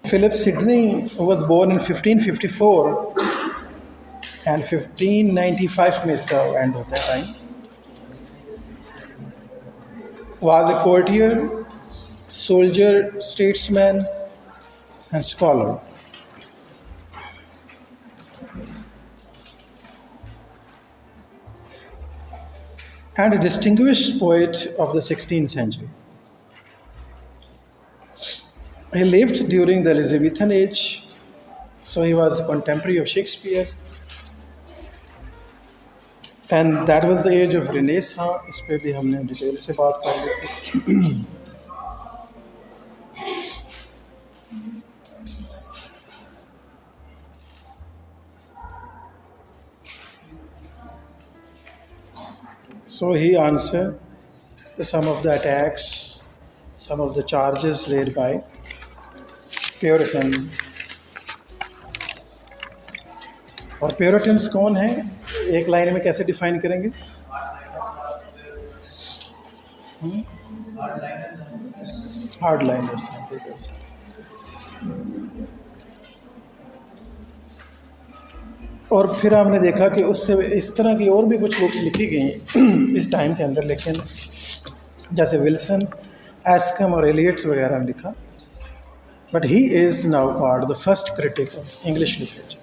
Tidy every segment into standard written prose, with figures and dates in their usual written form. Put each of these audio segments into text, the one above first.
Philip Sidney was born in 1554 and 1595 में इसका and होता है time. Was a courtier, soldier, statesman, and scholar. And a distinguished poet of the 16th century. He lived during the Elizabethan age, so he was a contemporary of Shakespeare. And that was the age of Renaissance. इस पे भी हमने detail से बात कर ली थी. So he answered some of the attacks, some of the charges laid by Puritan. और प्योरिटन्स कौन है, एक लाइन में कैसे डिफाइन करेंगे? Hard liners. और फिर हमने देखा कि उससे इस तरह की और भी कुछ बुक्स लिखी गई इस टाइम के अंदर, लेकिन जैसे विल्सन, एस्कम और एलियट वगैरह ने लिखा. But he is now called the first critic of English literature,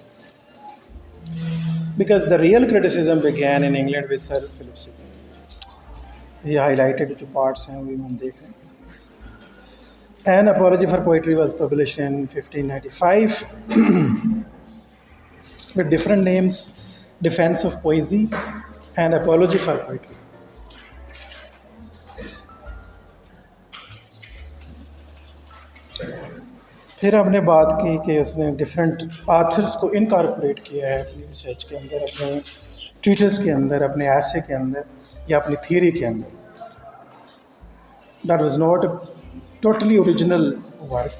because the real criticism began in England with Sir Philip Sidney. He highlighted two parts हैं, we हम देख रहे हैं. An Apology for Poetry was published in 1595 with different names: Defense of Poesy and Apology for Poetry. फिर हमने बात की कि उसने डिफरेंट आथर्स को इनकॉर्पोरेट किया है अपनी रिसर्च के अंदर, अपने ट्रीटस के अंदर, अपने ऐसे के अंदर या अपनी थियरी के अंदर. That was not totally original work,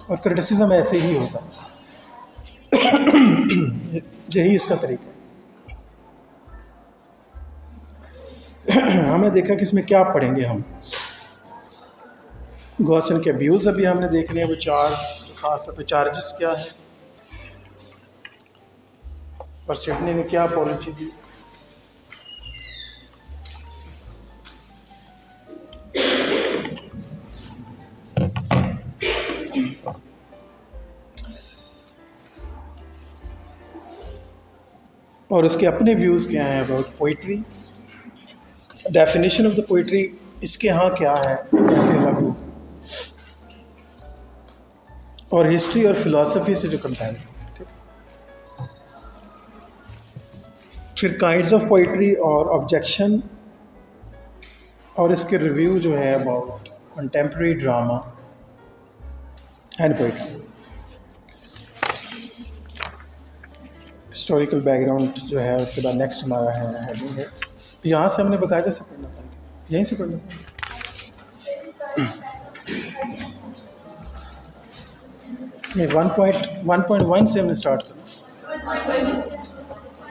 और क्रिटिसिज्म ऐसे ही होता है. यही इसका तरीका है. हमने देखा कि इसमें क्या पढ़ेंगे हम. गॉसन के व्यूज़ अभी हमने देखने हैं, वो चार, खासतौर पे चार्जेस क्या है और सिडनी ने क्या पॉलिसी दी. और उसके अपने व्यूज़ क्या हैं about poetry, definition of the poetry इसके यहाँ क्या है, कैसे लागू, और हिस्ट्री और फिलॉसफी से जो कंपैरिजन. ठीक है. फिर काइंड्स ऑफ पोइट्री और ऑब्जेक्शन, और इसके रिव्यू जो है about contemporary drama and poetry. Historical background जो है उसके बाद नेक्स्ट हमारा है हेडिंग है. यहाँ से हमने बाकायदा से पढ़ना था, यहीं से पढ़ना था. नहीं, 1.1 से हमने स्टार्ट करना,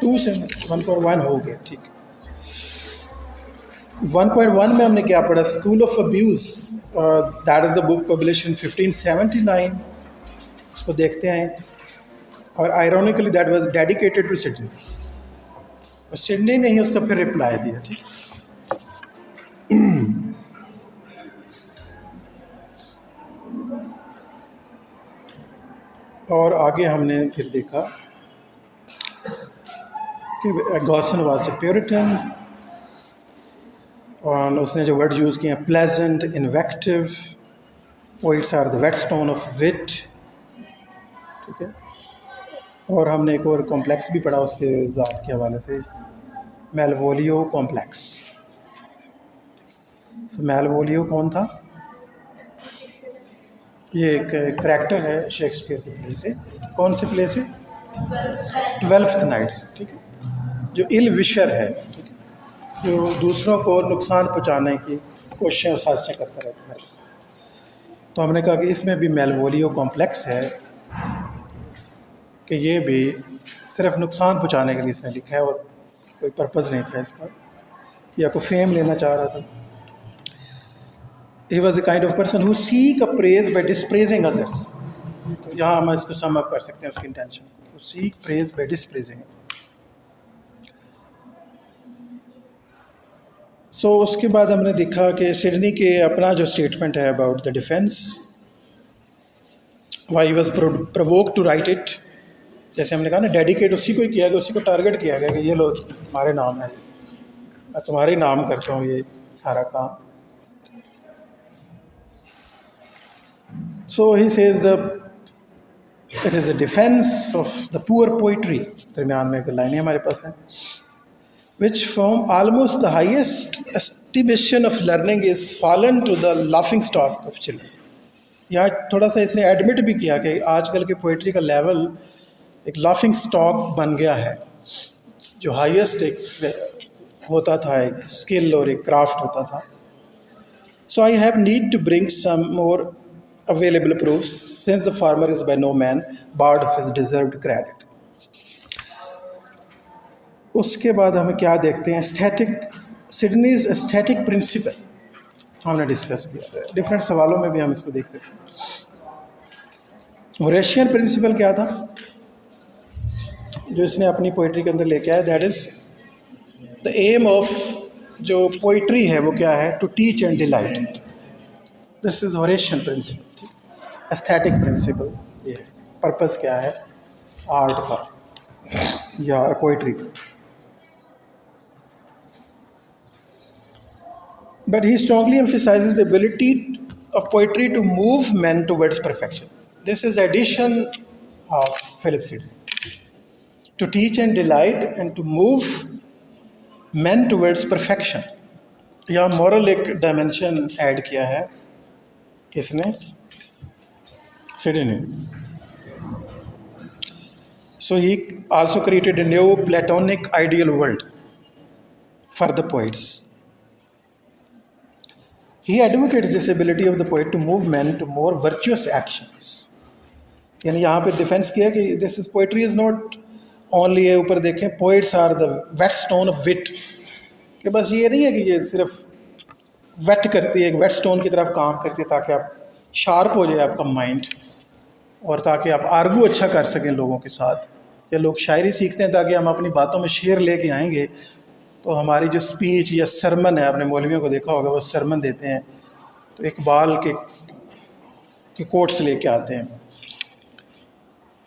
2 से 1.1 हो गया. ठीक है. 1.1 में हमने क्या पढ़ा? School of abuse, that is the book publish in 1579. उसको देखते हैं. और ironically that was dedicated to Sidney. और सिडनी ने ही उसका फिर रिप्लाई दिया. ठीक. और आगे हमने फिर देखा कि गॉसन वाज अ प्यूरिटन, और उसने जो वर्ड यूज़ किए, pleasant, invective, poets are the whetstone of wit. ठीक है. और हमने एक और कॉम्प्लेक्स भी पढ़ा उसके ज़ात के हवाले से, मेलवोलियो कॉम्प्लेक्स. मेलवोलियो कौन था? ये एक करैक्टर है शेक्सपियर के प्ले से. कौन से प्ले से? 12th नाइट से. ठीक है. जो इल विशर है, ठीक है, जो दूसरों को नुकसान पहुंचाने की कोशिशें और साजिशें करता रहता है. तो हमने कहा कि इसमें भी मेलवोलियो कॉम्प्लेक्स है, कि ये भी सिर्फ नुकसान पहुंचाने के लिए इसने लिखा है और कोई पर्पज़ नहीं था इसका, या कोई फेम लेना चाह रहा था. He was the kind of person who seek a praise by dispraising others. तो यहाँ हम इसको सम अप कर सकते हैं उसकी इंटेंशन। तो सीक प्रेज बाय डिसप्रेजिंग। सो उसके बाद हमने देखा कि सिडनी के अपना जो स्टेटमेंट है about the defence, why he was provoke to write it. जैसे हमने कहा ना, डेडिकेट उसी को ही किया गया, उसी को टारगेट किया गया कि ये लो तुम्हारे नाम है, मैं तुम्हारे नाम करता हूँ ये सारा काम। So he says the it is a defence of the poor poetry, दरमियान में एक लाइन हमारे पास है, which from almost the highest estimation of learning is fallen to the laughing stock of children। यहाँ थोड़ा सा इसने एडमिट भी किया कि आजकल के पोइट्री का लेवल एक लाफिंग स्टॉक बन गया है। जो हाईएस्ट एक होता था, एक स्किल और एक क्राफ्ट होता था। So I have need to bring some more available proofs since the former is by no man barred of his deserved credit. उसके बाद हमें क्या देखते हैं, एस्थेटिक, सिडनीज एस्थेटिक प्रिंसिपल हमने डिस्कस किया है। डिफरेंट सवालों में भी हम इसको देख सकते हैं। होरेशियन प्रिंसिपल क्या था जो इसने अपनी पोइट्री के अंदर लेके आया, that is the aim of जो पोइट्री है वो क्या है, to teach and delight. This is Horatian principle. Aesthetic principle ये है, पर्पस क्या है आर्ट का या पोइट्री का। But he strongly emphasizes the ability of poetry to move men towards perfection. This is addition of Philip Sidney. To teach and delight and to move men towards perfection. यहाँ moral एक dimension add किया है, किसने? Sidney। So he also created a new Platonic ideal world for the poets. He advocates this ability of the poet to move men to more virtuous actions। यानी यहाँ पे defence किया कि this is poetry is not only है, ऊपर देखें, poets are the whetstone of wit, कि बस ये नहीं है कि ये सिर्फ वेट करती है, एक वेट स्टोन की तरफ काम करती है ताकि आप शार्प हो जाए आपका माइंड और ताकि आप आर्गू अच्छा कर सकें लोगों के साथ। या लोग शायरी सीखते हैं ताकि हम अपनी बातों में शेर लेके आएंगे तो हमारी जो स्पीच या सरमन है, आपने मौलवियों को देखा होगा वो सरमन देते हैं तो इकबाल के कोट्स लेके आते हैं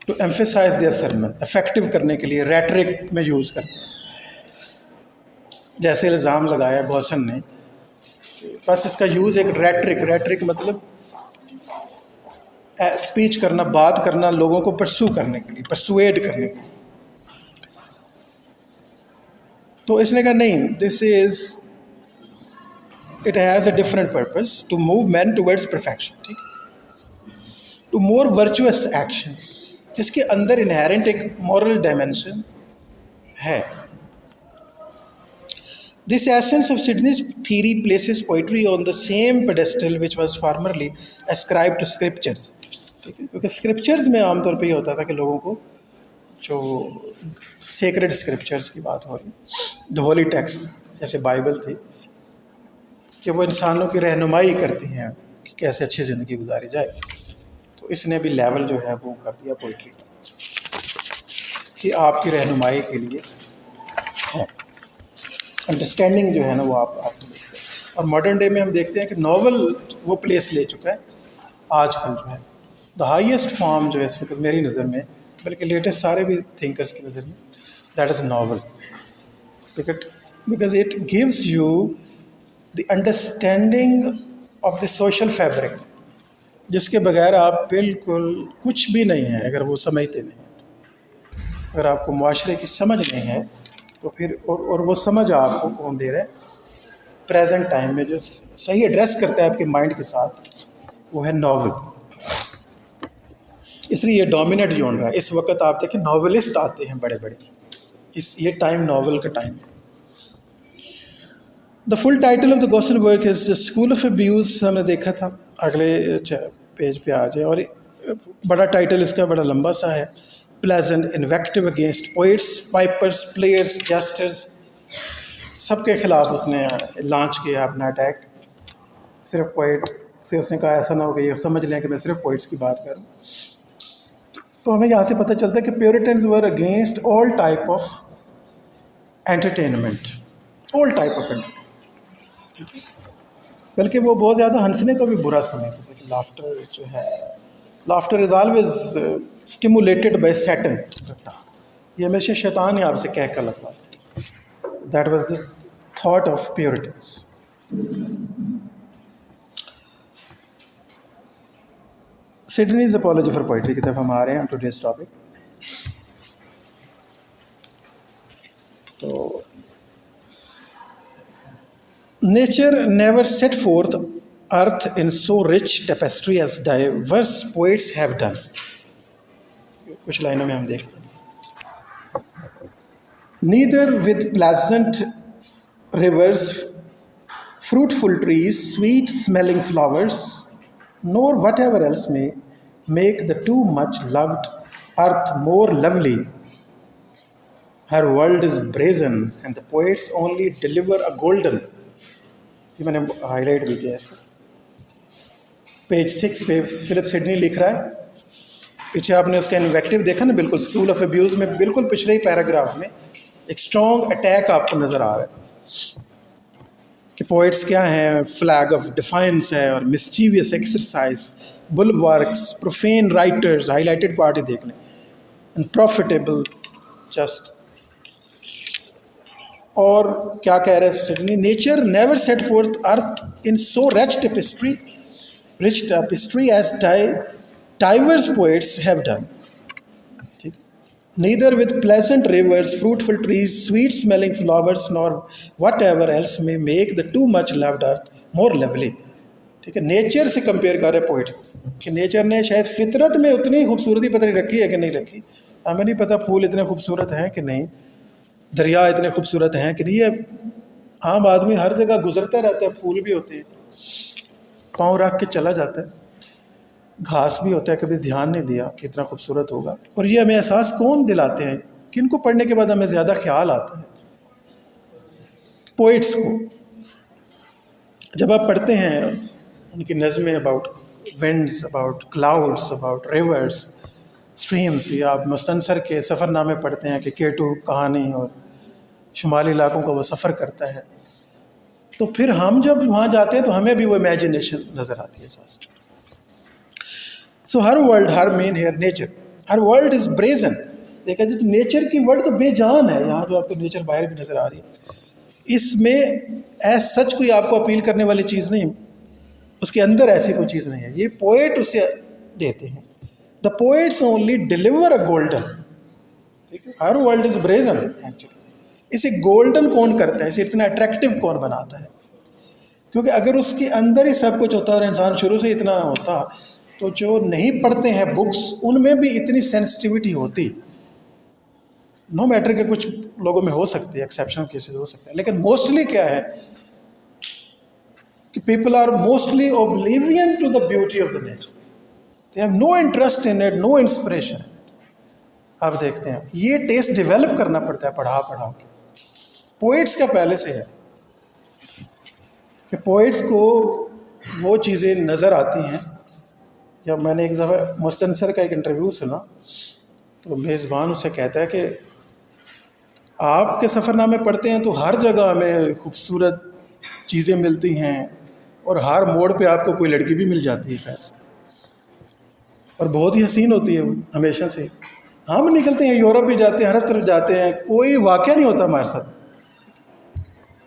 to emphasise their sermon, effective करने के लिए रेटरिक में यूज़ करते हैं। जैसे इल्ज़ाम लगाया गौसन ने, बस इसका यूज़ एक रेटरिक मतलब स्पीच करना, बात करना, लोगों को परसू करने के लिए, परसुएड करने के लिए। तो इसने कहा नहीं, this is it has a different purpose to move man towards perfection, ठीक, टू मोर वर्चुअस एक्शंस। इसके अंदर इनहेरेंट एक मॉरल डायमेंशन है। This essence of Sidney's theory places poetry on the same pedestal which was formerly ascribe to scriptures. ठीक है, क्योंकि scriptures में आमतौर पर ये होता था कि लोगों को जो सेक्रेड स्क्रिप्चर्स की बात हो रही, द होली टेक्स्ट जैसे बाइबल थी, कि वो इंसानों की रहनुमाई करती हैं कि कैसे अच्छी ज़िंदगी गुजारी जाए। तो इसने भी लेवल जो है वो कर दिया पोइट्री का कि आपकी रहनुमाई के लिए है, अंडरस्टैंडिंग जो है ना वो आप देखते हैं। और मॉडर्न डे में हम देखते हैं कि नावल वो प्लेस ले चुका है आजकल जो है, द हाईएस्ट फॉर्म जो है इस वक्त मेरी नज़र में, बल्कि लेटेस्ट सारे भी थिंकर्स की नज़र में, that is novel. Because it gives you the understanding of the social fabric, जिसके बगैर आप बिल्कुल कुछ भी नहीं है। अगर वो समझते नहीं हैं, अगर आपको मुआशरे की समझ नहीं है तो फिर और वो समझ आपको कौन दे रहा है प्रेजेंट टाइम में, जो सही एड्रेस करता है आपके माइंड के साथ, वो है नावल। इसलिए ये डोमिनेट जोन रहा है इस वक्त। आप देखें नावलिस्ट आते हैं बड़े बड़े, ये टाइम नावल का टाइम है। The full title of the Gaussian work is school of abuse, हमने देखा था, अगले पेज पे आ जाए। और बड़ा टाइटल इसका बड़ा लंबा सा है, pleasant invective against poets, pipers, players, jesters, सबके खिलाफ उसने लॉन्च किया अपना अटैक। सिर्फ पोइट से उसने कहा ऐसा ना हो कि ये समझ लें कि मैं सिर्फ पोइट्स की बात करूँ। तो हमें यहाँ से पता चलता है कि प्योरिटन्स were against all type of entertainment, all type of entertainment. बल्कि वो बहुत ज़्यादा हंसने को भी बुरा समझते थे कि लाफ्टर जो है, laughter is always stimulated by Satan. ये हमेशा शैतान ही आपसे कह कर लगवाता। That was the thought of Puritans. Sidney's apology for poetry की तरफ हम आ रहे हैं टुडेज टॉपिक। तो nature never set forth earth in so rich tapestry as diverse poets have done. कुछ लाइनों में हम देखते हैं। Neither with pleasant rivers, fruitful trees, sweet smelling flowers, nor whatever else may make the too much loved earth more lovely. Her world is brazen and the poets only deliver a golden। ये मैंने highlight भी किया इसका। Page 6 पे Philip Sidney लिख रहा है। पीछे आपने उसका इन्वेक्टिव देखा ना, बिल्कुल स्कूल ऑफ अब्यूज़ में बिल्कुल पिछले ही पैराग्राफ में एक स्ट्रॉन्ग अटैक आपको नज़र आ रहा है कि पोइट्स क्या हैं, फ्लैग ऑफ डिफाइंस है और mischievous exercise, bulwarks, profane writers, highlighted party देख लें, एंड प्रॉफिटेबल जस्ट। और क्या कह रहे हैं Sidney, nature never set forth earth in so rich tapestry as diverse poets have done. ठीक, neither with pleasant rivers, fruitful trees, sweet smelling flowers, nor whatever else may make the too much loved earth more lovely। ठीक है, nature से compare कर रहे poet कि nature ने शायद फितरत में उतनी खूबसूरती पता नहीं रखी है कि नहीं रखी। हमें नहीं पता फूल इतने खूबसूरत हैं कि नहीं, दरिया इतने खूबसूरत हैं कि नहीं। ये आम आदमी हर जगह गुजरता रहता है, फूल भी होते हैं, पाँव रख के चला जाता है, घास भी होता है, कभी ध्यान नहीं दिया कि इतना खूबसूरत होगा। और ये हमें एहसास कौन दिलाते हैं, किनको पढ़ने के बाद हमें ज़्यादा ख्याल आता है? पोइट्स को। जब आप पढ़ते हैं उनकी नज़में about winds, about clouds, about rivers, streams, या आप मुस्तनसर के सफ़रनामे पढ़ते हैं कि केटू कहानी और शुमाली इलाकों का वो सफ़र करता है, तो फिर हम जब वहाँ जाते हैं तो हमें भी वो इमेजिनेशन नज़र आती है एहसास। So her world, her main hair nature, her world is brazen. देखा जाए तो नेचर की वर्ल्ड तो बेजान है। यहाँ जो आपको नेचर बाहर भी नज़र आ रही है, इसमें ऐसा सच कोई आपको अपील करने वाली चीज़ नहीं, उसके अंदर ऐसी कोई चीज़ नहीं है। ये पोएट उसे देते हैं। The poets only deliver a golden. ठीक है, हर वर्ल्ड इज़ ब्रेजन एक्चुअली। इसे गोल्डन कौन करता है, इसे इतना अट्रैक्टिव कौन बनाता है? क्योंकि अगर उसके अंदर ही सब कुछ होता और इंसान शुरू से इतना होता, तो जो नहीं पढ़ते हैं बुक्स, उनमें भी इतनी सेंसिटिविटी होती। नो मैटर के कुछ लोगों में हो सकती है, एक्सेप्शनल केसेस हो सकते हैं, लेकिन मोस्टली क्या है कि people are mostly oblivion to the beauty of the nature. They have no interest in it, no inspiration. आप देखते हैं ये टेस्ट डेवलप करना पड़ता है पढ़ा पढ़ा के। पोइट्स का पहले से है कि पोइट्स को वो चीज़ें नज़र आती हैं। जब मैंने एक दफ़ा मुस्तनसर का एक इंटरव्यू सुना, तो मेज़बान उससे कहता है कि आपके सफ़रनामे पढ़ते हैं तो हर जगह हमें खूबसूरत चीज़ें मिलती हैं और हर मोड़ पे आपको कोई लड़की भी मिल जाती है खैर से, और बहुत ही हसीन होती है वो हमेशा से। हम निकलते हैं, यूरोप भी जाते हैं, हर तरफ जाते हैं, कोई वाक़या नहीं होता हमारे साथ।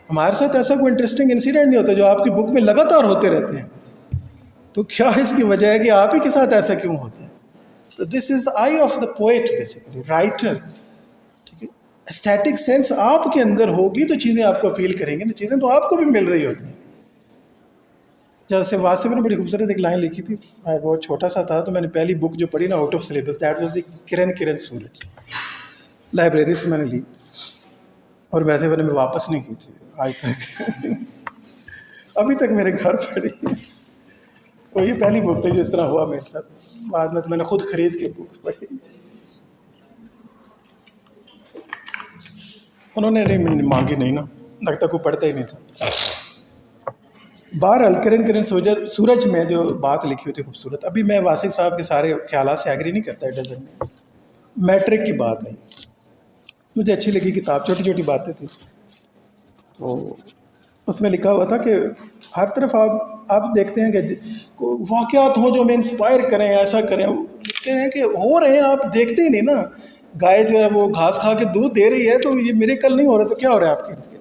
हमारे साथ ऐसा कोई इंटरेस्टिंग इंसिडेंट नहीं होता जो आपकी बुक में लगातार होते रहते हैं। तो क्या इसकी वजह है कि आप ही के साथ ऐसा क्यों होता है? तो this is the I of the poet, basically writer. ठीक है, एस्थेटिक सेंस आपके अंदर होगी तो चीज़ें आपको अपील करेंगी ना, चीज़ें तो आपको भी मिल रही होती हैं। जैसे वासिफ ने बड़ी खूबसूरत एक लाइन लिखी थी, मैं बहुत छोटा सा था तो मैंने पहली बुक जो पढ़ी ना out of syllabus, that was the Kiran Suraj, library से मैंने ली और वैसे मैंने वापस नहीं की थी आज तक। अभी तक मेरे घर पड़ी है। तो ये पहली बुक थी जो इस तरह हुआ मेरे साथ। बाद में तो मैंने खुद खरीद के बुक पढ़ी। उन्होंने नहीं मांगी नहीं ना, लगता कोई पढ़ता ही नहीं था। बहरहाल किरण किरण सूरज में जो बात लिखी हुई थी खूबसूरत, अभी मैं वासिक साहब के सारे ख्यालात से एग्री नहीं करता, इट डजंट मैट्रिक की बात है, मुझे अच्छी लगी किताब, छोटी छोटी बातें थी। तो उसमें लिखा हुआ था कि हर तरफ आप देखते हैं कि वाक़यात हों जो हमें इंस्पायर करें, ऐसा करें, लिखते हैं कि हो रहे हैं, आप देखते ही नहीं ना। गाय जो है वो घास खा के दूध दे रही है, तो ये मिरेकल नहीं हो रहा, तो क्या हो रहा है आपके इर्द गिर्द?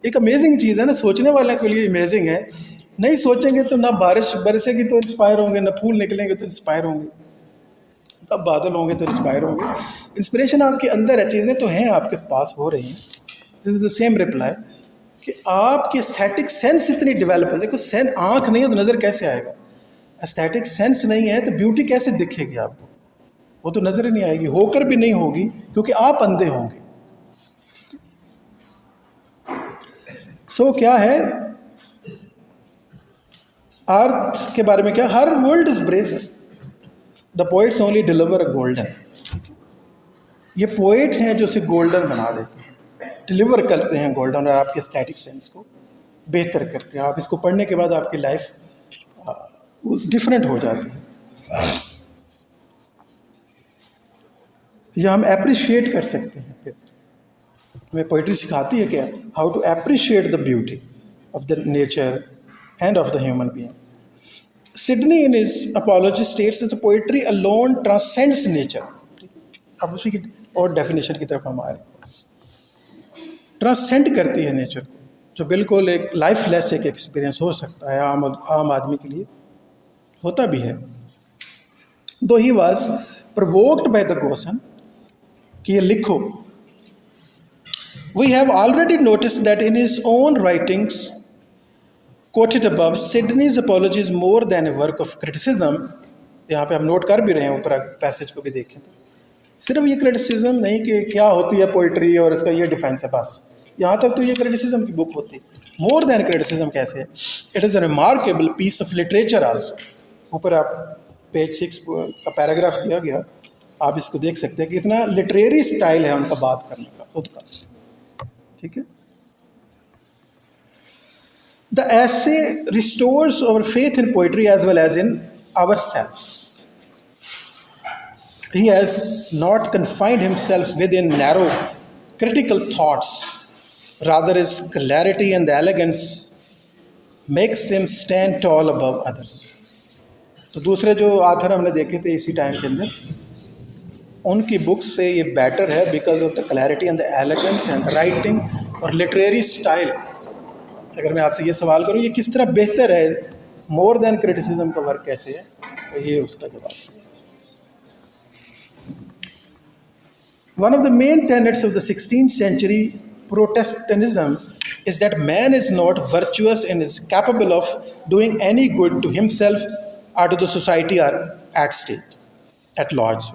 एक अमेजिंग चीज़ है ना, सोचने वाले के लिए अमेजिंग है। नहीं सोचेंगे तो ना बारिश बरसेगी तो इंस्पायर होंगे, ना फूल निकलेंगे तो इंस्पायर होंगे, अब बादल होंगे तो इंस्पायर होंगे। इंस्पिरेशन आपके अंदर है, चीज़ें तो हैं आपके पास, हो रही हैं। This is the same reply कि आपकी एस्थेटिक सेंस इतनी डेवलप है। देखो आँख नहीं है तो नज़र कैसे आएगा? एस्थेटिक सेंस नहीं है तो ब्यूटी कैसे दिखेगी आपको? वो तो नज़र ही नहीं आएगी, होकर भी नहीं होगी, क्योंकि आप अंधे होंगे। सो क्या है अर्थ के बारे में? क्या, her world is braze, the poets only deliver a golden. ये पोइट हैं जो उसे गोल्डन बना देते हैं, डिलीवर करते हैं गोल्डन, और आपके एस्थेटिक सेंस को बेहतर करते हैं। आप इसको पढ़ने के बाद आपकी लाइफ डिफरेंट हो जाती है, या हम अप्रिशिएट कर सकते हैं। फिर हमें पोइट्री सिखाती है क्या, how to appreciate the beauty of the nature and of the human being. Sidney in his apology states the poetry alone transcends nature. अब उसी की और डेफिनेशन की तरफ हम आ रहे हैं। ट्रांसेंड करती है नेचर को, जो बिल्कुल एक लाइफलेस एक एक्सपीरियंस हो सकता है आम आदमी के लिए, होता भी है। Though he was provoked by the question कि ये लिखो। We have already notice that in his own writings quoted above, Sidney's apology is more than a work of criticism। यहाँ पे हम नोट कर भी रहे हैं, ऊपर पैसेज को भी देखें तो सिर्फ ये क्रिटिसिज्म नहीं कि क्या होती है पोइट्री और इसका ये डिफेंस है बस, यहाँ तक तो ये क्रिटिसिज्म की बुक होती है। मोर देन क्रिटिसिज्म कैसे है? It is a remarkable piece of literature also. ऊपर आप पेज 6 का पैराग्राफ दिया गया, आप इसको देख सकते हैं कि इतना लिटरेरी स्टाइल है उनका बात करने का, खुद का। ठीक है। The essay restores our faith in poetry as well as in ourselves. He has not confined himself within narrow critical thoughts. Rather, his clarity and the elegance makes him stand tall above others. तो दूसरे जो author हमने देखे थे इसी time के अंदर, उनकी बुक्स से ये बेटर है because of the clarity and the elegance and the writing और लिटरेरी स्टाइल। अगर मैं आपसे ये सवाल करूं ये किस तरह बेहतर है, मोर देन क्रिटिसिज्म का वर्क कैसे है, तो ये उसका जवाब है। One of the main tenets of the 16th century Protestantism is that man is not virtuous and is capable of doing any good to himself or to the society or at state at large।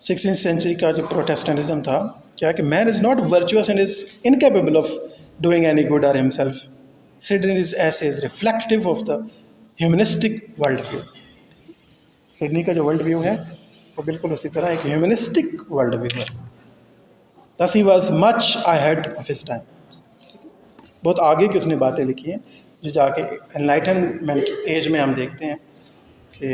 16th century का जो Protestantism था, क्या कि man is not virtuous and is incapable of doing any good or himself। Sidney's essay is reflective of the humanistic world view। Sydney का जो world view है वो बिल्कुल उसी तरह एक ह्यूमनिस्टिक वर्ल्ड व्यू है। Thus he was much ahead of his time। बहुत आगे की उसने बातें लिखी हैं जो जाके एनलाइटनमेंट एज में हम देखते हैं कि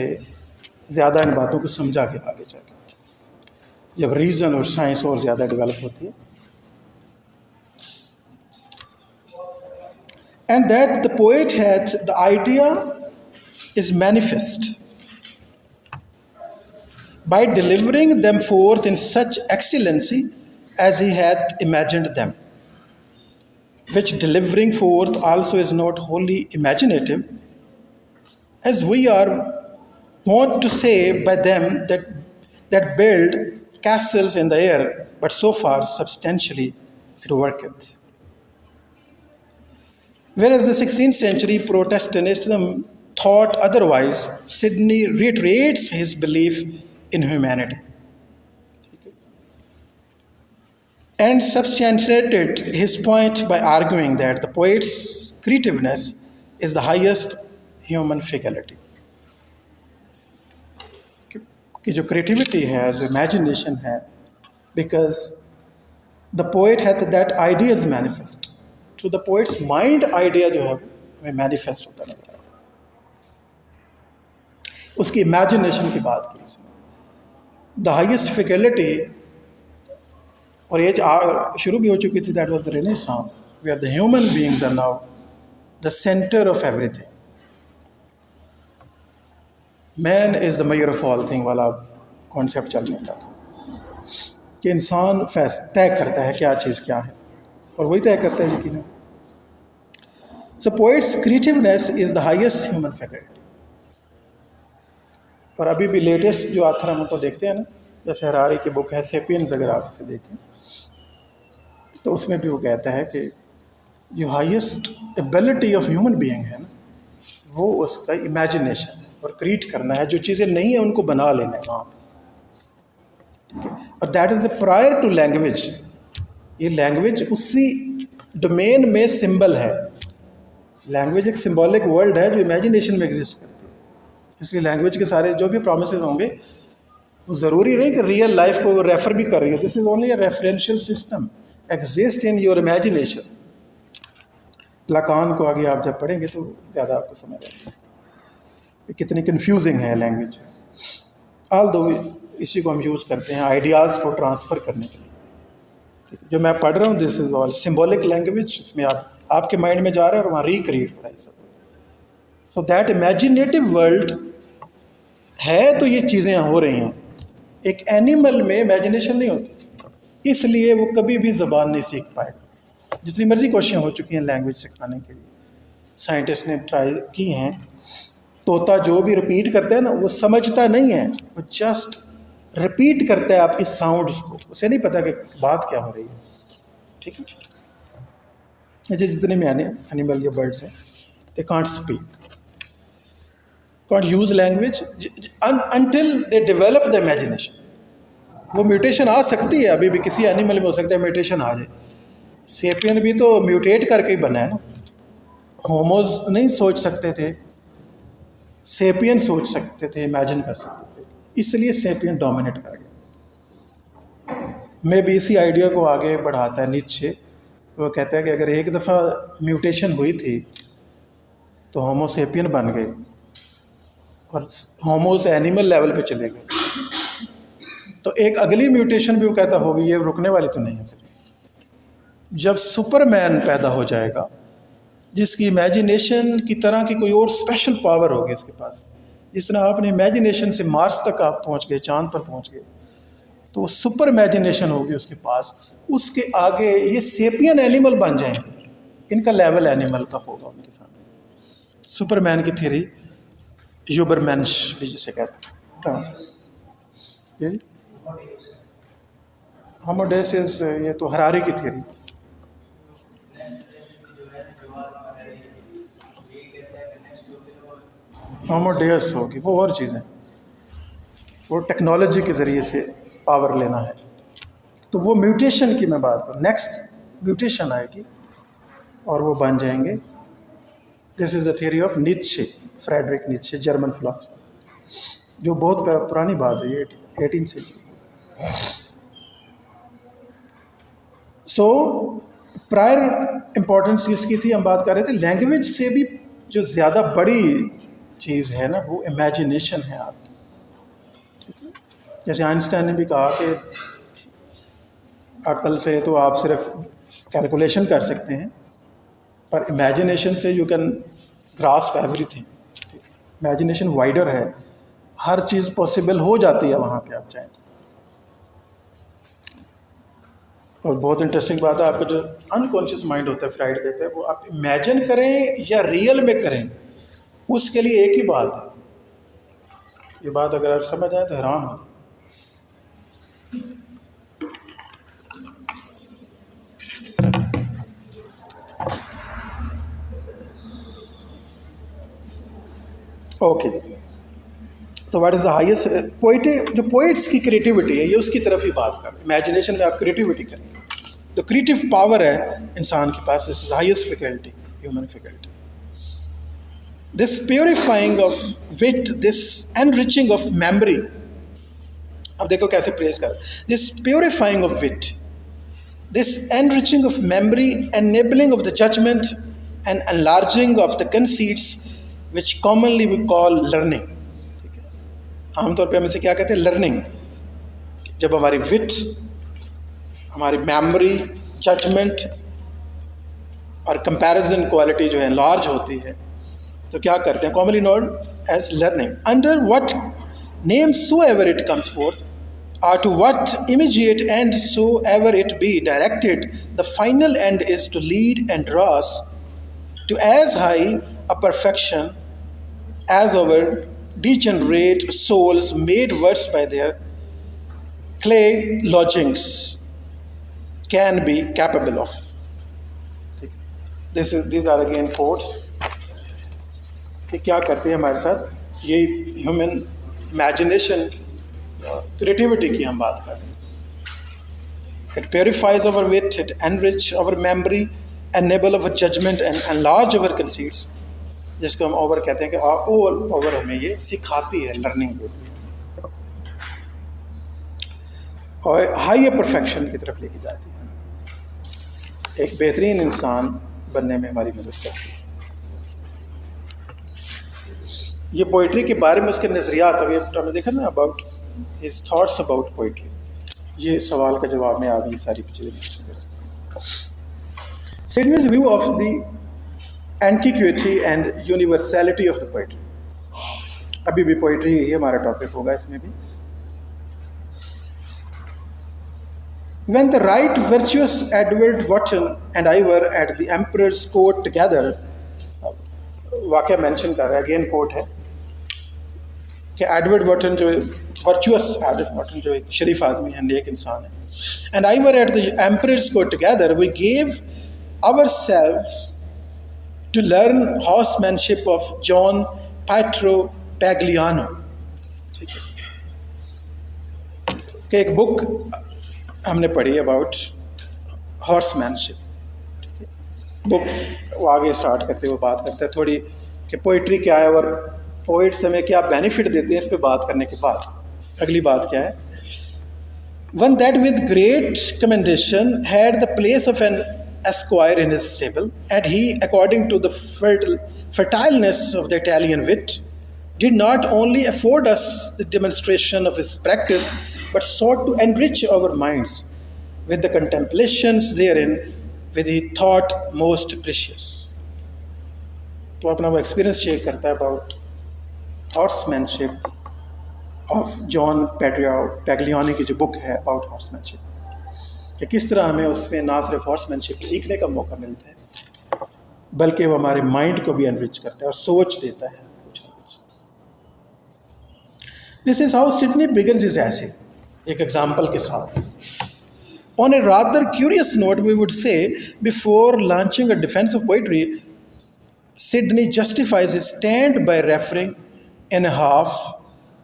ज़्यादा इन बातों को समझा के आगे जाके जब रीज़न और साइंस और ज़्यादा डेवलप होती है। And that the poet had the idea is manifest by delivering them forth in such excellency as he hath imagined them, which delivering forth also is not wholly imaginative, as we are wont to say by them that build castles in the air, but so far substantially it worketh। Whereas the 16th century Protestantism thought otherwise, Sidney reiterates his belief in humanity and substantiated his point by arguing that the poet's creativeness is the highest human faculty। कि जो creativity है, जो imagination है, because the poet hath that idea is manifest। Through the poets mind idea जो है वो manifest होता नजर आता है। उसकी इमेजिनेशन की बात की इसने। द हाइएस्ट फिकेलिटी, और ये शुरू भी हो चुकी थी, that was the renaissance where the human beings are now the centre of everything. Man is the measure of all thing वाला कॉन्सेप्ट चलने का था कि इंसान तय करता है क्या चीज़ क्या है, और वही तय करता है यकीन। So poets creativeness is the highest human faculty. और अभी भी लेटेस्ट जो आथर हम उनको देखते हैं ना, जैसे हरारी की बुक है सेपियंस, अगर आप इसे देखें तो उसमें भी वो कहता है कि जो highest ability of human being है ना, वो उसका इमेजिनेशन और क्रिएट करना है। जो चीज़ें नहीं है उनको बना लेना है वहाँ पर। और that is the prior to language. ये लैंग्वेज उसी डोमेन में सिंबल है। लैंग्वेज एक सिंबॉलिक वर्ल्ड है जो इमेजिनेशन में एग्जिस्ट करती है। इसलिए लैंग्वेज के सारे जो भी प्रोमिसेस होंगे वो ज़रूरी नहीं कि रियल लाइफ को रेफ़र भी कर रही हो। This is only a referential system exist in your imagination. Lacan को आगे आप जब पढ़ेंगे तो ज़्यादा आपको समझ आएगा कितनी कन्फ्यूजिंग है लैंग्वेज। ऑल दो इसी को हम यूज़ करते हैं आइडियाज़ को ट्रांसफ़र करने के लिए। ठीक है, जो मैं पढ़ रहा हूँ this is all symbolic language. इसमें आपके माइंड में जा रहा है और वहाँ रिक्रिएट हो रहा है सब। सो दैट इमेजिनेटिव वर्ल्ड है, तो ये चीज़ें हो रही हैं। एक एनिमल में इमेजिनेशन नहीं होती, इसलिए वो कभी भी ज़बान नहीं सीख पाएगा। जितनी मर्जी कोशिशें हो चुकी हैं लैंग्वेज सिखाने के लिए, साइंटिस्ट ने ट्राई की हैं। तोता जो भी रिपीट करता है ना, वो समझता नहीं है, वो जस्ट रिपीट करता है आपकी साउंड्स को, उसे नहीं पता कि बात क्या हो रही है। ठीक है, ये जितने भी एनिमल या बर्ड्स हैं, they can't speak, can't use language until they develop the imagination. वो म्यूटेशन आ सकती है, अभी भी किसी एनिमल में हो सकता है म्यूटेशन आ जाए। सेपियन भी तो म्यूटेट करके ही बना है ना। होमोज नहीं सोच सकते थे, सेपियन सोच सकते थे, इमेजिन कर सकते थे, इसलिए सेपियन डोमिनेट कर गया। मैं भी इसी आइडिया को आगे बढ़ाता है नीचे। वो कहता है कि अगर एक दफ़ा म्यूटेशन हुई थी तो होमो सेपियन बन गए और होमो से एनिमल लेवल पे चले गए, तो एक अगली म्यूटेशन भी वो कहता होगी, ये रुकने वाली तो नहीं है। जब सुपरमैन पैदा हो जाएगा, जिसकी इमेजिनेशन की तरह की कोई और स्पेशल पावर होगी उसके पास, जिस तरह आपने इमेजिनेशन से मार्स तक आप पहुंच गए, चांद पर पहुंच गए, तो वो सुपर इमेजिनेशन होगी उसके पास। उसके आगे ये सेपियन एनिमल बन जाएंगे, इनका लेवल एनिमल का होगा उनके सामने। सुपरमैन की थ्योरी यूबरमेंश भी जिसे कहते हैं। होमोडेसिस, ये तो हरारी की थ्योरी। होमोडेस होगी, वो और चीज़ें, वो टेक्नोलॉजी के ज़रिए से पावर लेना है। तो वो म्यूटेशन की मैं बात करूँ, नेक्स्ट म्यूटेशन आएगी और वो बन जाएंगे। This is the theory of Nietzsche, Friedrich Nietzsche, German philosopher, जो बहुत पुरानी बात है, ये 18th सेंचुरी। सो प्रायर इम्पोर्टेंस इसकी थी, हम बात कर रहे थे लैंग्वेज से भी जो ज़्यादा बड़ी चीज़ है ना, वो इमेजिनेशन है आपकी। ठीक है, जैसे आइंस्टाइन ने भी कहा कि अक्ल से तो आप सिर्फ कैलकुलेशन कर सकते हैं, पर इमेजिनेशन से you can grasp everything. Imagination wider है, हर चीज़ पॉसिबल हो जाती है वहाँ पे आप चाहें। और बहुत इंटरेस्टिंग बात है, आपका जो अनकॉन्शियस माइंड होता है, फ्राइड कहते हैं, वो आप इमेजिन करें या रियल में करें, उसके लिए एक ही बात है। ये बात अगर आप समझ आए तो हैरान हो। ओके, तो what is the highest poet, जो पोइट्स की क्रिएटिविटी है, ये उसकी तरफ ही बात कर। इमेजिनेशन में आप क्रिएटिविटी करेंगे, तो क्रिएटिव पावर है इंसान के पास, this is highest faculty, human faculty. This purifying of wit, this enriching of memory. अब देखो कैसे प्रेज कर, this purifying of wit, This enriching of memory, enabling of the judgment, and enlarging of the conceits, which commonly we call learning. ठीक है, आमतौर पे हम इसे क्या कहते हैं? लर्निंग। जब हमारी विट, हमारी मेमोरी, जजमेंट और कंपैरिजन क्वालिटी जो है लार्ज होती है, तो क्या करते हैं? Commonly known as learning. Under what name so ever it comes forth, or to what immediate end soever it be directed, the final end is to lead and draw us to as high a perfection as our degenerate souls, made worse by their clay lodgings, can be capable of. These are again quotes कि क्या करते हैं हमारे साथ, ये human imagination, creativity की हम बात कर रहे हैं। It purifies our wit, it enrich our memory, enable our judgement and enlarge our conceits, जिसको हम ओवर कहते हैं कि ऑल ओवर हमें ये सिखाती है, लर्निंग होती है और हाई परफेक्शन की तरफ लेके जाती है, एक बेहतरीन इंसान बनने में हमारी मदद करती है। ये पोइट्री के बारे में उसके नज़रियात, अभी हमने देखा ना about his thoughts about poetry, ये सवाल का जवाब में आप ये सारी चीज़ें कर सकते हैं। Sidney's view of the antiquity and universality of the poetry, अभी भी पोइट्री ही हमारा टॉपिक होगा इसमें भी। When the right virtuous Edward Wotton and I were at the Emperor's court together, वाक़या मेंशन कर रहा है, अगेन कोट है कि एडवर्ड वॉटन जो वर्चुअस एडवर्ड वॉटन जो एक शरीफ आदमी है, नेक इंसान है, and I were at the Emperor's court together, we gave ourselves to learn horsemanship of John Pietro Pugliano. ठीक है, कि एक बुक हमने पढ़ी अबाउट हॉर्समैनशिप। ठीक है, बुक वो आगे स्टार्ट करते हुए बात करते हैं थोड़ी कि पोइट्री क्या है और पोइट्स हमें क्या बेनिफिट देते हैं। इस पे बात करने के बाद अगली बात क्या है, one that with great commendation had the place of an esquire in his stable, and he according to the fertileness of the Italian wit did not only afford us the demonstration of his practice, but sought to enrich our minds with the contemplations therein, with he thought most precious। तो अपना वो experience share करता है about हॉर्समैनशिप of John पैग्लियानी की जो book है about हॉर्समैनशिप, कि किस तरह हमें उसमें ना सिर्फ हॉर्समैनशिप सीखने का मौका मिलता है बल्कि वो हमारे माइंड को भी एनरिच करता है और सोच देता है कुछ ना कुछ। This is how Sydney begins his एसे, एक एग्जाम्पल के साथ। On a rather curious note, we would say, before launching a defense of poetry, Sidney justifies his stand by referring in a half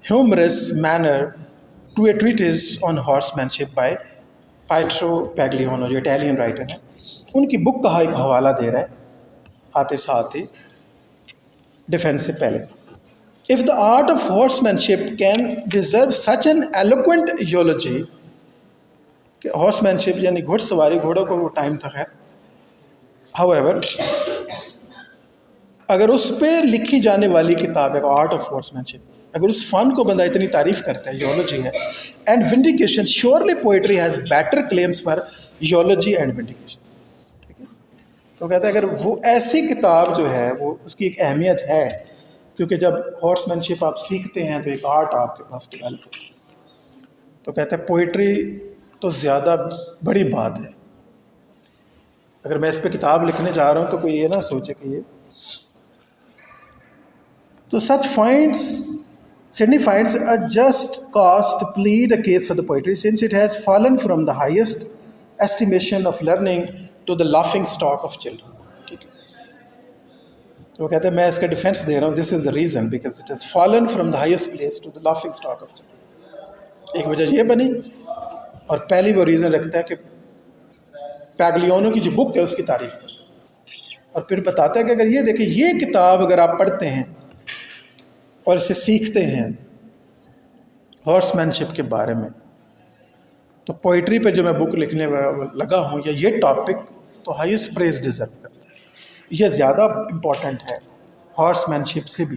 humorous manner to a treatise on horsemanship by Pietro Pagliano, जो Italian writer है। उनकी book का एक हवाला दे रहा है आते साथ ही डिफेंस से पहले। If the art of horsemanship can deserve such an eloquent eulogy, हॉर्समैनशिप यानी घुड़सवारी, घोड़ों को वो टाइम था खैर, हाउएवर अगर उस पर लिखी जाने वाली किताब है आर्ट ऑफ हॉर्समैनशिप, अगर उस फन को बंदा इतनी तारीफ करता है, योलॉजी है and vindication, surely poetry has better claims for eulogy and vindication. ठीक है, तो कहता है अगर वो ऐसी किताब जो है वो उसकी एक अहमियत है, क्योंकि जब हॉर्समैनशिप आप सीखते हैं तो एक आर्ट आपके पास डेवलप होती है। तो कहता है पोइट्री तो ज़्यादा बड़ी बात है। अगर मैं इस पे किताब लिखने जा रहा हूँ तो कोई ये ना सोचे कि ये तो सच finds Sidney finds a just cause to plead a case for the poetry, since it has fallen from the highest estimation of learning to the laughing stock of children। ठीक है, तो वो कहते हैं मैं इसका डिफेंस दे रहा हूँ, this is the reason because it has fallen from the highest place to the laughing stock of children. एक वजह ये बनी, और पहली वो रीज़न रखता है कि पैग्लियानो की जो बुक है उसकी तारीफ कर, और फिर बताता है कि अगर ये देखिए ये किताब अगर आप पढ़ते हैं और इसे सीखते हैं हॉर्समैनशिप के बारे में, तो पोइट्री पे जो मैं बुक लिखने लगा हूँ या ये टॉपिक तो हाईएस्ट प्रेज डिजर्व करता है, ये ज़्यादा इम्पोर्टेंट है हॉर्समैनशिप से भी।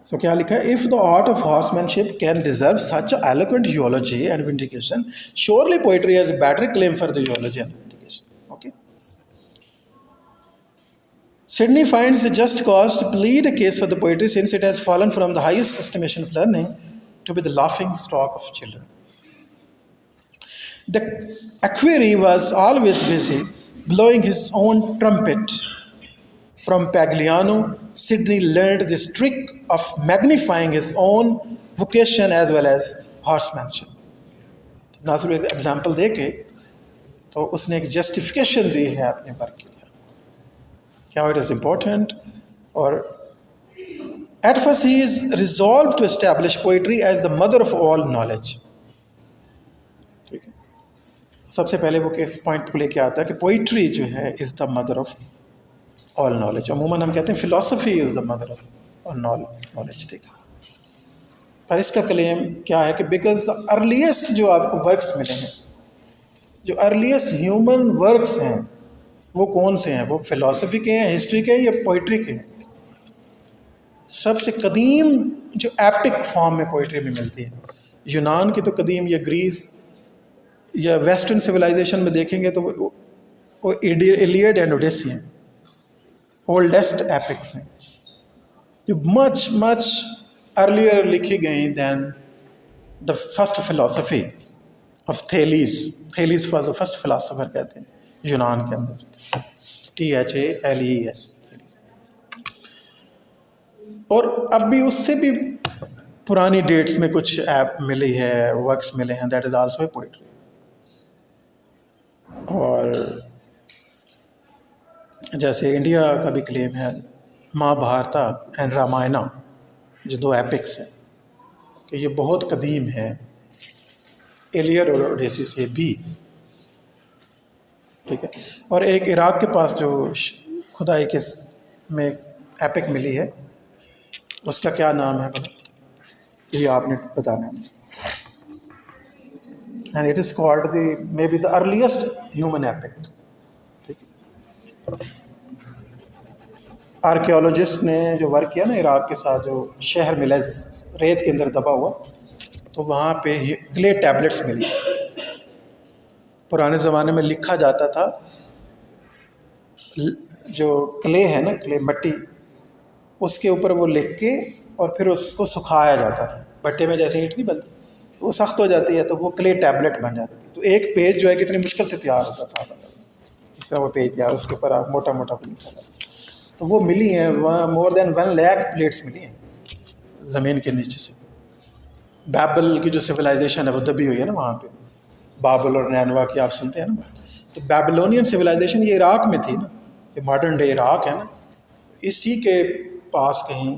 तो क्या लिखा है, if the art of horsemanship can deserve such eloquent eulogy and vindication, surely poetry has better claim for the eulogy and vindication. Okay, Sydney finds a just cause to plead a case for the poetry since it has fallen from the highest estimation of learning to be the laughing stock of children. The equerry was always busy blowing his own trumpet. From Pagliano, Sydney learned this trick of magnifying his own vocation as well as horsemanship. Nazir एक example दे के तो उसने एक justification दी है अपने work के लिए, how it is important, or at first he is resolved to establish poetry as the mother of all knowledge. ठीक है, सबसे पहले वो किस पॉइंट को लेके आता है कि पोइट्री जो है is the mother of all knowledge. अमूमन हम कहते हैं philosophy is the mother of all knowledge, ठीक है, पर इसका क्लेम क्या है कि बिकॉज द अर्लीस्ट जो आपको वर्क्स मिले हैं, जो अर्लीस्ट ह्यूमन वर्क्स हैं, वो कौन से हैं? वो फिलॉसफी के हैं, हिस्ट्री के हैं या पोइट्री के हैं? सबसे कदीम जो एपिक फॉर्म में पोइट्री में मिलती है, यूनान की तो कदीम, या ग्रीस या वेस्टर्न सिविलाइजेशन में देखेंगे तो वो इलियड एंड ओडेसी हैं, ओल्डेस्ट एपिक्स हैं जो मच मच अर्लियर लिखी गई than the first philosophy of Thales was the first philosopher कहते हैं यूनान के अंदर, THALES। और अब भी उससे भी पुरानी डेट्स में कुछ ऐप मिली है, वर्क्स मिले हैं, that is also a poetry. और जैसे इंडिया का भी क्लेम है महाभारत एंड रामायणा, जो दो एपिक्स हैं, कि ये बहुत कदीम है, इलियड और ओडेसी से भी, ठीक है। और एक इराक़ के पास जो खुदाई के में एपिक मिली है, उसका क्या नाम है ये आपने बताना है, and it is called the may be the earliest human epic, ठीक है। आर्कियोलॉजिस्ट ने जो वर्क किया ना इराक़ के साथ, जो शहर मिला रेत के अंदर दबा हुआ, तो वहाँ पे क्ले टैबलेट्स मिली। पुराने ज़माने में लिखा जाता था, जो क्ले है ना, क्ले मट्टी, उसके ऊपर वो लिख के और फिर उसको सुखाया जाता था भट्टे में, जैसे ईंट नहीं बनती वो सख्त हो जाती है तो वो क्ले टैबलेट बन जाती थी। तो एक पेज जो है कितनी मुश्किल से तैयार होता था, इस तरह वो पेज तैयार, उसके ऊपर आप मोटा मोटा लिखा था। तो वो मिली हैं वहाँ, मोर देन 1 लाख प्लेट्स मिली हैं ज़मीन के नीचे से। बाबल की जो सिविलाइजेशन है वो दबी हुई है ना वहाँ पे, बाबल और नैनवा की आप सुनते हैं ना, तो बैबिलोनियन सिविलाइजेशन ये इराक़ में थी ना, ये मॉडर्न डे इराक़ है ना, इसी के पास कहीं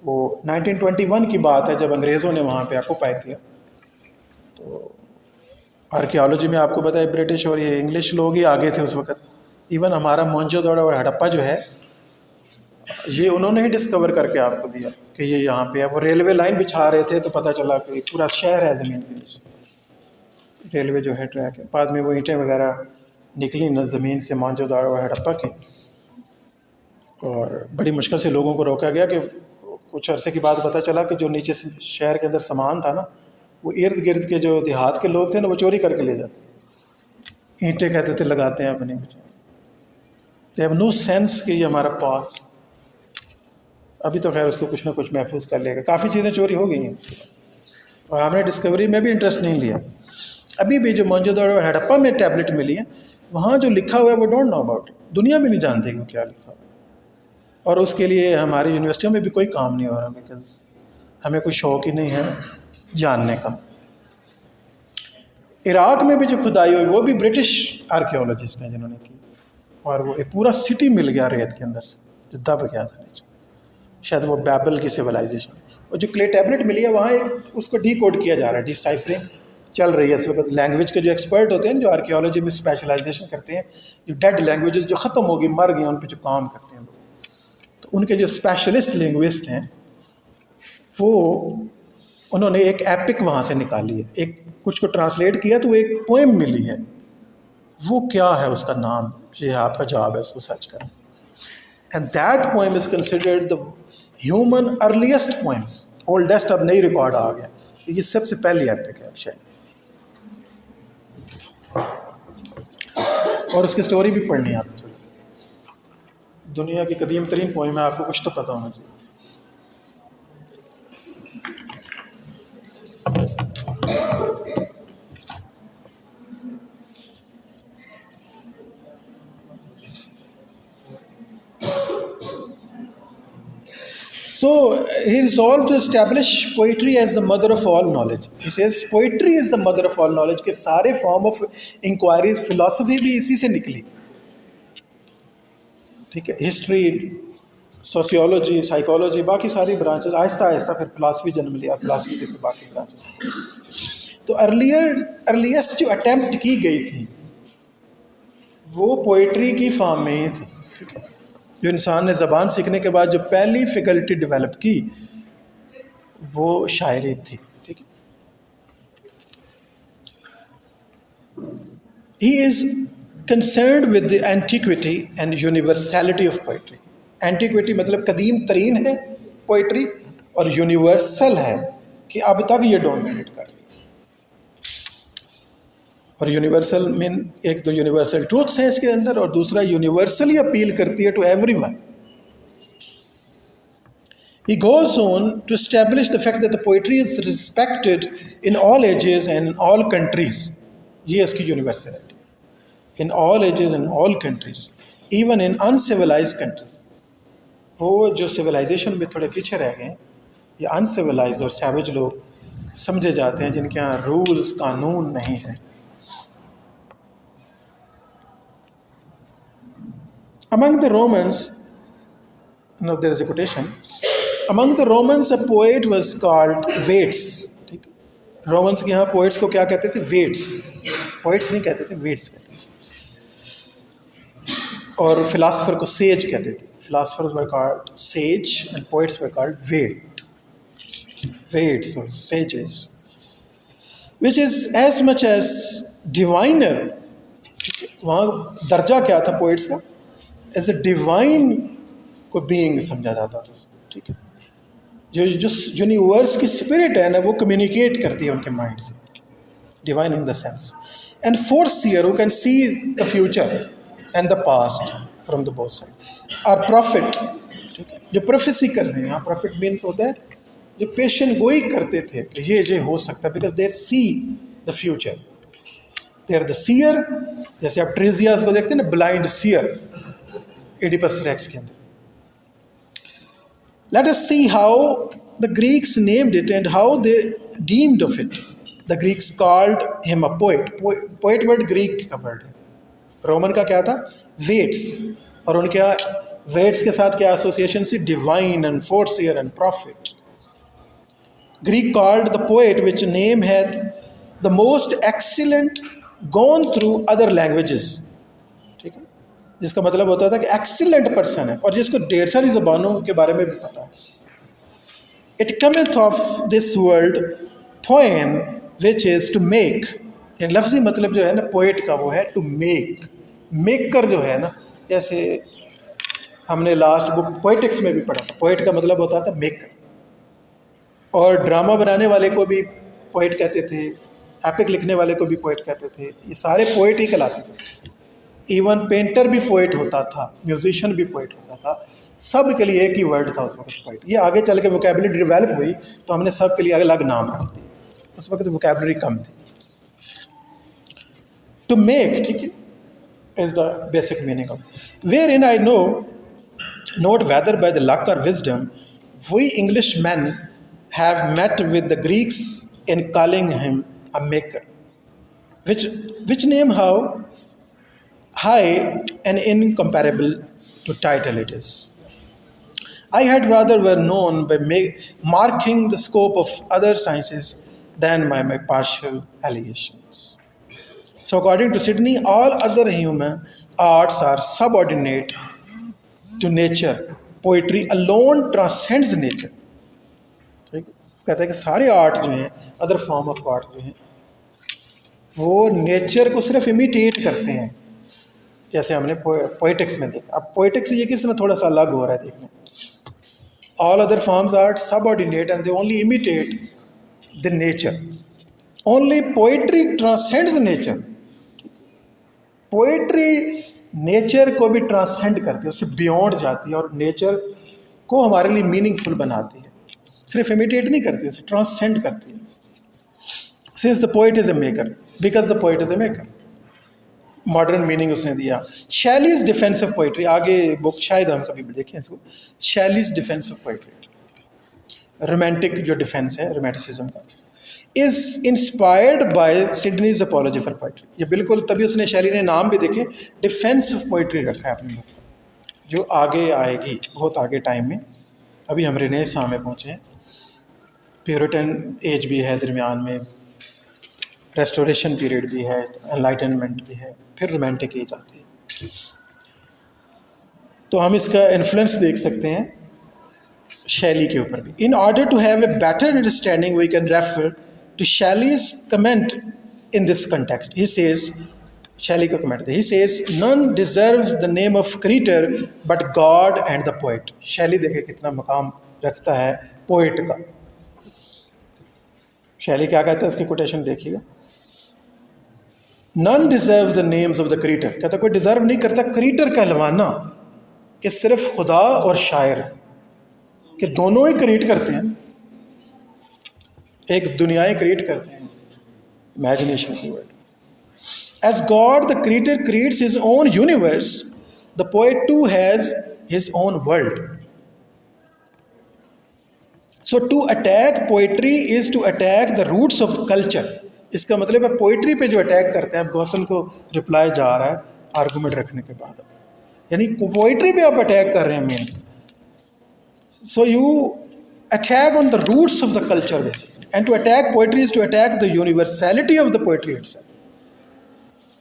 वो 1921 की बात है जब अंग्रेज़ों ने वहाँ पे ऑक्युपाई किया। तो आर्कियोलॉजी में आपको पता है ब्रिटिश और ये इंग्लिश लोग ही आगे थे उस वक़्त। इवन हमारा मोहनजोदड़ो और हड़प्पा जो है, ये उन्होंने ही डिस्कवर करके आपको दिया कि ये यहाँ पे है। वो रेलवे लाइन बिछा रहे थे तो पता चला कि पूरा शहर है ज़मीन के नीचे, रेलवे जो है ट्रैक है। बाद में वो ईंटें वगैरह निकली न ज़मीन से मोहनजोदड़ो और हड़प्पा की, और बड़ी मुश्किल से लोगों को रोका गया कि कुछ अरसे के बाद पता चला कि जो नीचे शहर के अंदर सामान था ना, वो इर्द गिर्द के जो देहात के लोग थे ना, वो चोरी करके ले जाते थे। ईंटें कहते थे लगाते हैं अपने बच्चे, दे हैव नो सेंस कि ये हमारा पास। अभी तो खैर उसको कुछ ना कुछ महफूज कर लेगा, काफ़ी चीज़ें चोरी हो गई हैं और हमने डिस्कवरी में भी इंटरेस्ट नहीं लिया। अभी भी जो मोहनजोदड़ो और हड़प्पा में टैबलेट मिली है, वहाँ जो लिखा हुआ है वो डोंट नो अबाउट इट, दुनिया भी नहीं जानती कि क्या लिखा हुआ है। और उसके लिए हमारी यूनिवर्सिटियों में भी कोई काम नहीं हो रहा, बिकॉज हमें कोई शौक़ ही नहीं है जानने का। इराक़ में भी जो खुदाई हुई वो भी ब्रिटिश आर्कियोलॉजिस्ट हैं जिन्होंने की, और वो एक पूरा सिटी मिल गया रेत के अंदर से जो दब गया था नीचे, शायद वो बैबल की सिविलाइजेशन। और जो क्ले टैबलेट मिली है वहाँ एक उसको डिकोड किया जा रहा है, डिसाइफरिंग चल रही है इस वक्त। लैंग्वेज के जो एक्सपर्ट होते हैं, जो आर्कियोलॉजी में स्पेशलाइजेशन करते हैं, जो डेड लैंग्वेजेस जो ख़त्म हो गई, मर गई, उन पर जो काम करते हैं, तो उनके जो स्पेशलिस्ट लिंग्विस्ट हैं वो उन्होंने एक एपिक वहाँ से निकाली है, एक कुछ को ट्रांसलेट किया तो एक पोएम मिली है। वो क्या है उसका नाम, ये आपका जवाब है, उसको सर्च करें। And that poem is considered the human earliest poems, oldest अब नई रिकॉर्ड आ गया, ये सबसे पहली एपिक है शायद। और उसकी स्टोरी भी पढ़नी है आपको थोड़ी सी, दुनिया की कदीम तरीन पोएम है, आपको कुछ तो पता होना चाहिए। So he resolved to establish poetry as the mother of all knowledge. He says poetry is the mother of all knowledge, के सारे form of inquiries, philosophy भी इसी से निकली, ठीक है। हिस्ट्री, सोशियोलॉजी, साइकोलॉजी, बाकी सारी ब्रांचेस, आहिस्ता आहिस्ता फिर फिलासफी जन्म लिया, फिलासफी से फिर बाकी ब्रांचेस। तो अर्लीस्ट जो अटेम्प्ट की गई थी वो पोइट्री की फॉर्म में ही थी, ठीक है। जो इंसान ने ज़बान सीखने के बाद जो पहली फैकल्टी डेवलप की वो शायरी थी, ठीक है। He is concerned with the antiquity and universality of poetry. Antiquity मतलब कदीम तरीन है पोइट्री, और यूनिवर्सल है कि अब तक ये डोमिनेट कर रही है। और यूनिवर्सल मीन एक तो यूनिवर्सल ट्रूथ्स हैं इसके अंदर, और दूसरा यूनिवर्सली अपील करती है to everyone. He goes on to establish the fact that the poetry is respected in all ages and in all countries. ये इसकी universality, in all ages and all countries, even in uncivilized countries. वो जो civilisation में थोड़े पीछे रह गए, ये अनसिविलाइज और सैवेज लोग समझे जाते हैं जिनके यहाँ रूल्स कानून नहीं है। Among the Romans, now there is a quotation, among the Romans a poet was called Waits, ठीक है। रोमन्स के यहाँ पोइट्स को क्या कहते थे, वेट्स, पोइट्स नहीं कहते थे, वेट्स कहते थे। और फिलासफर को सेज कहते थे, philosophers were called sage and poets were called waits or sages, which is as much as diviner। वहाँ दर्जा क्या था पोइट्स का, एज ए डिवाइन को बीइंग समझा जाता था, ठीक है। जो यूनिवर्स की स्पिरिट है ना, वो कम्युनिकेट करती है उनके माइंड से, divine in the sense. And foreseer who can see the future and the past from the both side. और प्रॉफिट, ठीक है, जो प्रोफेसी करते हैं, यहाँ प्रॉफिट मीन्स होता है जो पेशन गोई करते थे कि ये हो सकता है, because they see the future, they are the seer. जैसे आप ट्रेजियास को देखते हैं ना, ब्लाइंड सीयर, एडिपस रेक्स के अंदर। Let us see how the Greeks named it and how they deemed of it. The Greeks called him a poet. Poet word Greek का word है। रोमन का क्या था, वेट्स, और उनके वेट्स के साथ क्या association see, divine and foreseer and prophet. Greek called the poet which name had the most excellent gone through other languages, ठीक है, जिसका मतलब होता था कि एक्सीलेंट पर्सन है और जिसको ढेर सारी ज़बानों के बारे में भी पता है। It cometh of this world poem which is to make. लफ्ज़ी मतलब जो है ना पोएट का वो है टू मेक, मेकर जो है ना, जैसे हमने लास्ट बुक पोएटिक्स में भी पढ़ा था, पोएट का मतलब होता था मेकर। और ड्रामा बनाने वाले को भी पोएट कहते थे, एपिक लिखने वाले को भी पोएट कहते थे, ये सारे पोएट ही कहलाते थे। इवन पेंटर भी पोएट होता था, म्यूजिशियन भी पोएट होता था, सब के लिए एक ही वर्ड था उस वक्त, पोएट। ये आगे चल के वोकेबलरी डेवलप हुई तो हमने सब के लिए अलग नाम रख दिए, उस वक्त वोकेबलरी कम थी। टू मेक, ठीक है, is the basic meaning of where in I know not whether by the luck or wisdom we English man have met with the Greeks in calling him a maker, which name how high and incomparable to title it is. I had rather were known by marking the scope of other sciences than by my partial allegations. So according to Sidney, all other human arts are subordinate to nature. Poetry alone transcends nature. कहता है कि सारे art जो हैं, other form of art जो हैं, वो nature को सिर्फ इमिटेट करते हैं। जैसे हमने पोइटिक्स में देखा, अब पोइटिक्स ये किस तरह थोड़ा सा अलग हो रहा है देखने। All other forms are subordinate and they only imitate the nature, only poetry transcends nature. Poetry nature को भी ट्रांसेंड करती है, उससे बियॉन्ड जाती है और नेचर को हमारे लिए मीनिंगफुल बनाती है। सिर्फ इमिटेट नहीं करती, उसे ट्रांसेंड करती है। Since the poet is a maker, because the poet is a maker, modern meaning उसने दिया। शैलीज डिफेंस ऑफ पोइट्री, आगे बुक शायद हम कभी भी देखें इसको, Shelley's defence of poetry, romantic जो डिफेंस है रोमांटिसिज्म का, is inspired by Sidney's apology for poetry. ये बिल्कुल तभी उसने, शैली ने नाम भी देखे डिफेंस ऑफ पोइट्री रखा है अपनी बुक का, जो आगे आएगी बहुत आगे टाइम में। अभी हम रेनेसां में पहुँचे हैं, प्यूरिटन एज भी है दरमियान में, रेस्टोरेशन पीरियड भी है, एनलाइटनमेंट भी है, फिर रोमांटिक एज आती है। तो हम इसका इन्फ्लुएंस देख सकते हैं शैली के ऊपर भी। In order to have a better understanding we can refer to Shelley's comment in this context. He says, Shelley का comment, he says none deserves the name of creator but God and the poet. Shelley देखे कितना मकाम रखता है poet का। शैली क्या कहता है, उसकी कोटेशन देखिएगा, none deserve the names of the creator, कहता कोई डिजर्व नहीं करता क्रीटर कहलवाना, कि सिर्फ खुदा और शायर कि दोनों ही क्रिएट करते हैं, एक दुनियाएं क्रिएट करते हैं, इमेजिनेशन की word. As God the creator creates his own universe, the poet too has his own world. So to attack poetry is to attack the roots of culture. इसका मतलब है पोइट्री पे जो अटैक करते हैं, अब गौसल को रिप्लाई जा रहा है आर्गूमेंट रखने के बाद, यानी पोइट्री पे आप अटैक कर रहे हैं men. So you attack on the roots of the culture basically, and to attack poetry is to attack the universality of the poetry itself.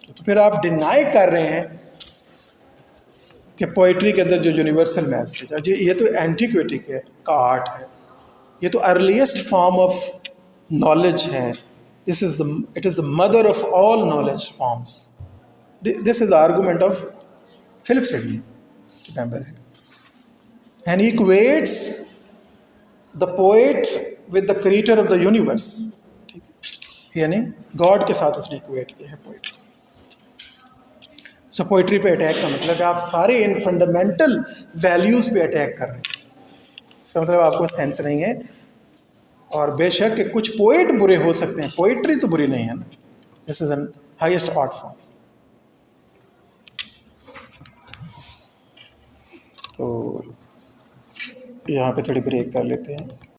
तो फिर आप डिनाई कर रहे हैं कि पोइट्री के अंदर जो यूनिवर्सल मैसेज है, ये तो एंटीक्विटी का आर्ट है, ये तो अर्लीस्ट फॉर्म ऑफ नॉलेज है, it is the mother of all knowledge forms. This is the argument of Philip Sidney, remember, and he equates the poet with the creator of the universe, यानी God के साथ उसने equate किया है poetry. सो poetry पे attack का मतलब है आप सारे इन फंडामेंटल वैल्यूज पे अटैक कर रहे हैं। इसका मतलब आपको सेंस नहीं है। और बेशक कि कुछ पोइट बुरे हो सकते हैं, पोइट्री तो बुरी नहीं है ना। This is an highest art form. तो यहाँ पे थोड़ी ब्रेक कर लेते हैं।